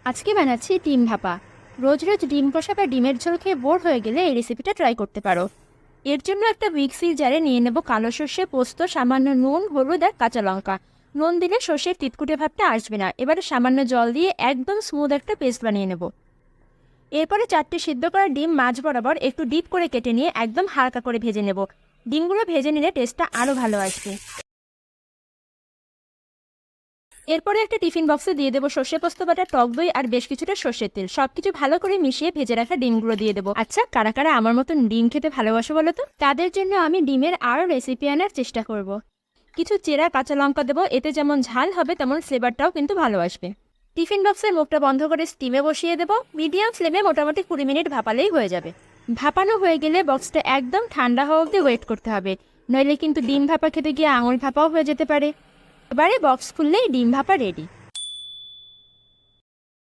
আজকে বানাচ্ছি ডিম ভাপা। রোজ রোজ ডিম কষা বা ডিমের ঝোল খেয়ে বোর হয়ে গেলে এই রেসিপিটা ট্রাই করতে পারো। এর জন্য একটা মিক্সির জারে নিয়ে নেব কালো সর্ষে, পোস্ত, সামান্য নুন, হলুদ আর কাঁচা লঙ্কা। নুন দিলে সর্ষের তিতকুটে ভাবটা আসবে না। এবারে সামান্য জল দিয়ে একদম স্মুথ একটা পেস্ট বানিয়ে নেব। এরপরে 4টে সিদ্ধ করা ডিম মাঝ বরাবর একটু ডিপ করে কেটে নিয়ে একদম হালকা করে ভেজে নেব। ডিমগুলো ভেজে নিলে টেস্টটা আরও ভালো আসবে। এরপরে একটা টিফিন বক্সে দিয়ে দেবো সর্ষে পোস্ত বাটা, টক দই আর বেশ কিছুটা সর্ষের তেল। সবকিছু ভালো করে মিশিয়ে ভেজে রাখা ডিমগুলো দিয়ে দেবো। আচ্ছা, কারা কারা আমার মতন ডিম খেতে ভালোবাসো বলো তো? তাদের জন্য আমি ডিমের আরও রেসিপি আনার চেষ্টা করব। কিছু চেরা কাঁচা লঙ্কা দেবো, এতে যেমন ঝাল হবে তেমন ফ্লেভারটাও কিন্তু ভালো আসবে। টিফিন বক্সের মুখটা বন্ধ করে স্টিমে বসিয়ে দেবো। মিডিয়াম ফ্লেমে মোটামুটি 20 মিনিট ভাপালেই হয়ে যাবে। ভাপানো হয়ে গেলে বক্সটা একদম ঠান্ডা হওয়া অবধি ওয়েট করতে হবে, নইলে কিন্তু ডিম ভাপা খেতে গিয়ে আঙুল ভাপাও হয়ে যেতে পারে। এবারে বক্স খুললেই ডিম ভাপা রেডি।